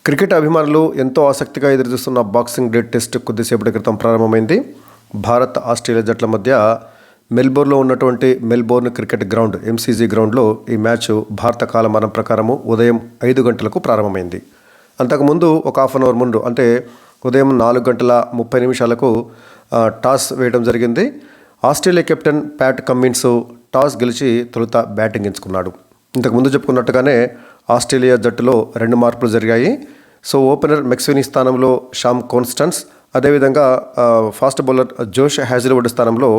Cricket అభిమానులు ఎంతో ఆసక్తిగా ఎదురుచూస్తున్న బాక్సింగ్ డే టెస్ట్ కొద్దిసేపటి క్రితం ప్రారంభమైంది. భారత్ ఆస్ట్రేలియా జట్ల మధ్య మెల్బోర్న్లో ఉన్నటువంటి మెల్బోర్న్ క్రికెట్ గ్రౌండ్ ఎంసీజీ గ్రౌండ్లో ఈ మ్యాచ్ భారత కాలమానం ప్రకారము ఉదయం 5 గంటలకు ప్రారంభమైంది. అంతకుముందు ఒక హాఫ్ అన్ అవర్ ముందు అంటే ఉదయం 4:30 టాస్ వేయడం జరిగింది. Australia captain Pat Cummins toss గెలిచి తొలుత బ్యాటింగ్ ఎంచుకున్నాడు. ఇంతకుముందు చెప్పుకున్నట్టుగానే ఆస్ట్రేలియా జట్టులో 2 మార్పులు జరిగాయి. సో ఓపెనర్ మెక్స్వినీ స్థానంలో షామ్ కాన్స్టన్స్, అదేవిధంగా ఫాస్ట్ బౌలర్ జోష్ హ్యాజిల్వుడ్ స్థానంలో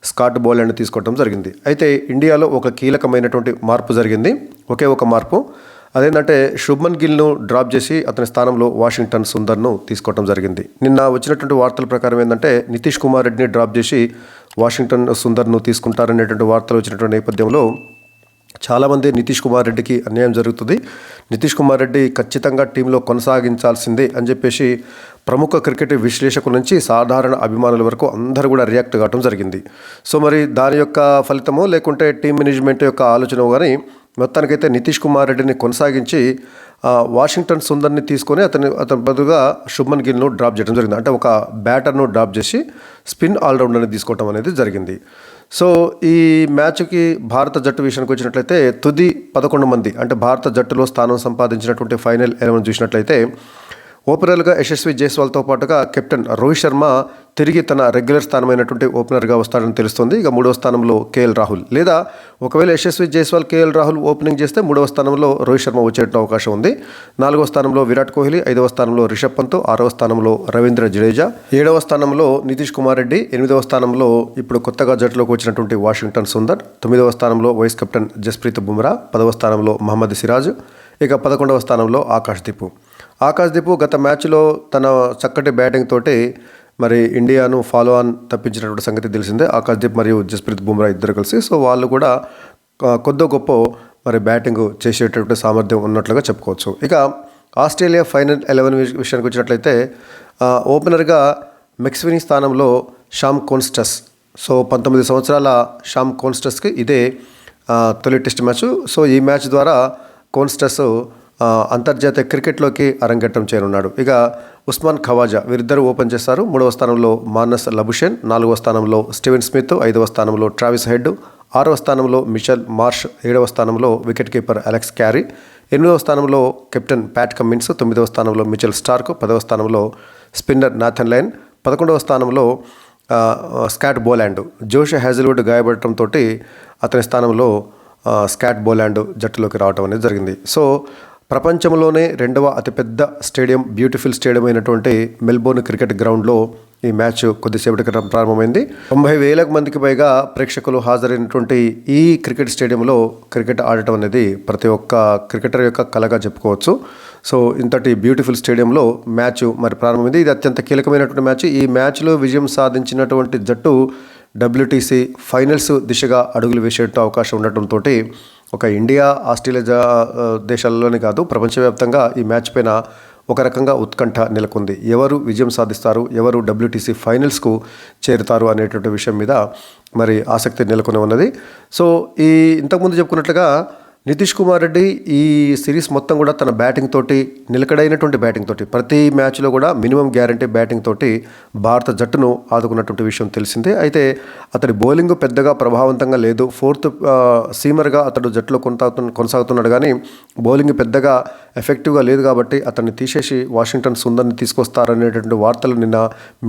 స్కాట్ బోలాండ్ తీసుకోవడం జరిగింది. అయితే ఇండియాలో ఒక కీలకమైనటువంటి మార్పు జరిగింది. ఒకే ఒక మార్పు, అదేంటంటే శుభ్మన్ గిల్ను డ్రాప్ చేసి అతని స్థానంలో వాషింగ్టన్ సుందర్ను తీసుకోవడం జరిగింది. నిన్న వచ్చినటువంటి వార్తల ప్రకారం ఏంటంటే నితీష్ కుమార్ రెడ్డిని డ్రాప్ చేసి వాషింగ్టన్ సుందర్ను తీసుకుంటారనేటువంటి వార్తలు వచ్చినటువంటి నేపథ్యంలో చాలామంది నితీష్ కుమార్ రెడ్డికి అన్యాయం జరుగుతుంది, నితీష్ కుమార్ రెడ్డి ఖచ్చితంగా టీంలో కొనసాగించాల్సిందే అని చెప్పేసి ప్రముఖ క్రికెట్ విశ్లేషకుల నుంచి సాధారణ అభిమానుల వరకు అందరూ కూడా రియాక్ట్ కావడం జరిగింది. సో మరి దాని యొక్క ఫలితమో లేకుంటే టీం మేనేజ్మెంట్ యొక్క ఆలోచన కానీ మొత్తానికైతే నితీష్ కుమార్ రెడ్డిని కొనసాగించి వాషింగ్టన్ సుందర్ని తీసుకొని అతని బదులుగా శుభ్మన్ గిల్ను డ్రాప్ చేయడం జరిగింది. అంటే ఒక బ్యాటర్ను డ్రాప్ చేసి స్పిన్ ఆల్రౌండర్ని తీసుకోవడం అనేది జరిగింది. సో ఈ మ్యాచ్కి భారత జట్టు విషయానికి వచ్చినట్లయితే తుది 11 మంది అంటే భారత జట్టులో స్థానం సంపాదించినటువంటి ఫైనల్ 11 చూసినట్లయితే ఓపెనర్గా యశస్వి జైస్వాల్తో పాటుగా కెప్టెన్ రోహిత్ శర్మ తిరిగి తన రెగ్యులర్ స్థానమైనటువంటి ఓపెనర్గా వస్తాడని తెలుస్తుంది. ఇక 3వ స్థానంలో కేఎల్ రాహుల్, లేదా ఒకవేళ యశస్వి జైస్వాల్ కేఎల్ రాహుల్ ఓపెనింగ్ చేస్తే 3వ స్థానంలో రోహిత్ శర్మ వచ్చే అవకాశం ఉంది. 4వ స్థానంలో విరాట్ కోహ్లీ, 5వ స్థానంలో రిషబ్ పంత్, 6వ స్థానంలో రవీంద్ర జడేజా, 7వ స్థానంలో నితీష్ కుమార్ రెడ్డి, 8వ స్థానంలో ఇప్పుడు కొత్తగా జట్టులోకి వచ్చినటువంటి వాషింగ్టన్ సుందర్, 9వ స్థానంలో వైస్ కెప్టెన్ జస్ప్రీత్ బుమ్రా, 10వ స్థానంలో మహమ్మద్ సిరాజ్, ఇక 11వ స్థానంలో ఆకాష్ దీప్ గత మ్యాచ్లో తన చక్కటి బ్యాటింగ్ తోటి మరి ఇండియాను ఫాలో ఆన్ తప్పించినటువంటి సంగతి తెలిసిందే. ఆకాష్ దీప్ మరియు జస్ప్రీత్ బుమ్రా ఇద్దరు కలిసి సో వాళ్ళు కూడా కొద్దో గొప్ప మరి బ్యాటింగ్ చేసేటటువంటి సామర్థ్యం ఉన్నట్లుగా చెప్పుకోవచ్చు. ఇక ఆస్ట్రేలియా ఫైనల్ 11 విషయానికి వచ్చినట్లయితే ఓపెనర్గా మెక్స్వినీ స్థానంలో షామ్ కాన్స్టన్స్. సో 19 సంవత్సరాల షామ్ కాన్స్టన్స్కి ఇదే తొలి టెస్ట్ మ్యాచ్. సో ఈ మ్యాచ్ ద్వారా కాన్స్టన్స్ అంతర్జాతీయ క్రికెట్లోకి అరంగేట్రం చేయనున్నాడు. ఇక ఉస్మాన్ ఖవాజా వీరిద్దరూ ఓపెన్ చేస్తారు. 3వ స్థానంలో మానస్ లబుషెన్, 4వ స్థానంలో స్టీవెన్ స్మిత్, 5వ స్థానంలో ట్రావిస్ హెడ్, 6వ స్థానంలో మిచెల్ మార్ష్, 7వ స్థానంలో వికెట్ కీపర్ అలెక్స్ క్యారీ, 8వ స్థానంలో కెప్టెన్ ప్యాట్ కమ్మిన్స్, 9వ స్థానంలో మిచెల్ స్టార్క్, 10వ స్థానంలో స్పిన్నర్ నాథన్ లైన్, 11వ స్థానంలో స్కాట్ బోలాండ్. జోష్ హ్యాజిల్వుడ్ గాయపడటంతో అతని స్థానంలో స్కాట్ బోలాండ్ జట్టులోకి రావడం అనేది జరిగింది. సో ప్రపంచంలోనే 2వ అతిపెద్ద స్టేడియం, బ్యూటిఫుల్ స్టేడియం అయినటువంటి మెల్బోర్న్ క్రికెట్ గ్రౌండ్లో ఈ మ్యాచ్ కొద్దిసేపటి క్రితం ప్రారంభమైంది. 90,000 మందికి పైగా ప్రేక్షకులు హాజరైనటువంటి ఈ క్రికెట్ స్టేడియంలో క్రికెట్ ఆడటం అనేది ప్రతి ఒక్క క్రికెటర్ యొక్క కలగా చెప్పుకోవచ్చు. సో ఇంతటి బ్యూటిఫుల్ స్టేడియంలో మ్యాచ్ మరి ప్రారంభమైంది. ఇది అత్యంత కీలకమైనటువంటి మ్యాచ్. ఈ మ్యాచ్లో విజయం సాధించినటువంటి జట్టు WTC ఫైనల్స్ దిశగా అడుగులు వేసేట అవకాశం ఉండటంతో ఒక ఇండియా ఆస్ట్రేలియా దేశాల్లోనే కాదు ప్రపంచవ్యాప్తంగా ఈ మ్యాచ్ పైన ఒక రకంగా ఉత్కంఠ నెలకొంది. ఎవరు విజయం సాధిస్తారు, ఎవరు WTC ఫైనల్స్కు చేరుతారు అనేటువంటి విషయం మీద మరి ఆసక్తి నెలకొని ఉన్నది. సో ఈ ఇంతకుముందు చెప్పుకున్నట్లుగా నితీష్ కుమార్ రెడ్డి ఈ సిరీస్ మొత్తం కూడా తన బ్యాటింగ్ తోటి నిలకడైనటువంటి బ్యాటింగ్ తోటి ప్రతి మ్యాచ్లో కూడా మినిమం గ్యారంటీ బ్యాటింగ్ తోటి భారత జట్టును ఆదుకున్నటువంటి విషయం తెలిసిందే. అయితే అతడి బౌలింగ్ పెద్దగా ప్రభావవంతంగా లేదు. 4th సీమర్గా అతడు జట్టులో కొనసాగుతున్నాడు కానీ బౌలింగ్ పెద్దగా ఎఫెక్టివ్గా లేదు కాబట్టి అతన్ని తీసేసి వాషింగ్టన్ సుందర్ని తీసుకొస్తారనేటువంటి వార్తలు నిన్న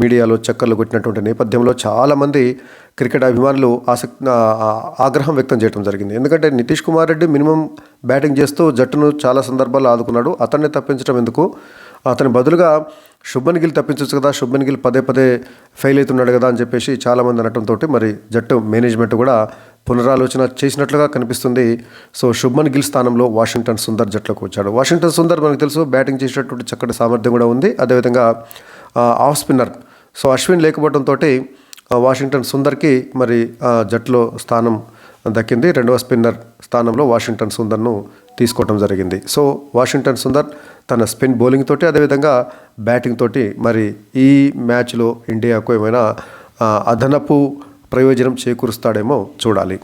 మీడియాలో చక్కర్లు కొట్టినటువంటి నేపథ్యంలో చాలామంది క్రికెట్ అభిమానులు ఆగ్రహం వ్యక్తం చేయడం జరిగింది. ఎందుకంటే నితీష్ కుమార్ రెడ్డి మినిమం బ్యాటింగ్ చేస్తూ జట్టును చాలా సందర్భాల్లో ఆదుకున్నాడు. అతన్ని తప్పించడం ఎందుకు, అతని బదులుగా శుభ్మన్ గిల్ తప్పించవచ్చు కదా, శుభ్మన్ గిల్ పదే ఫెయిల్ అవుతున్నాడు కదా అని చెప్పేసి చాలామంది అనటంతో మరి జట్టు మేనేజ్మెంట్ కూడా పునరాలోచన చేసినట్లుగా కనిపిస్తుంది. సో శుభ్మన్ గిల్ స్థానంలో వాషింగ్టన్ సుందర్ జట్లోకి వచ్చాడు. వాషింగ్టన్ సుందర్ మనకు తెలుసు బ్యాటింగ్ చేసేటటువంటి చక్కటి సామర్థ్యం కూడా ఉంది. అదేవిధంగా ఆఫ్ స్పిన్నర్ సో అశ్విన్ లేకపోవడంతో వాషింగ్టన్ సుందర్కి మరి జట్టులో స్థానం దక్కింది. 2వ స్పిన్నర్ స్థానంలో వాషింగ్టన్ సుందర్ను తీసుకోవడం జరిగింది. సో వాషింగ్టన్ సుందర్ తన స్పిన్ బౌలింగ్ తోటి అదేవిధంగా బ్యాటింగ్ తోటి మరి ఈ మ్యాచ్లో ఇండియాకు ఏమైనా అదనపు ప్రయోజనం చేకూరుస్తాడేమో చూడాలి.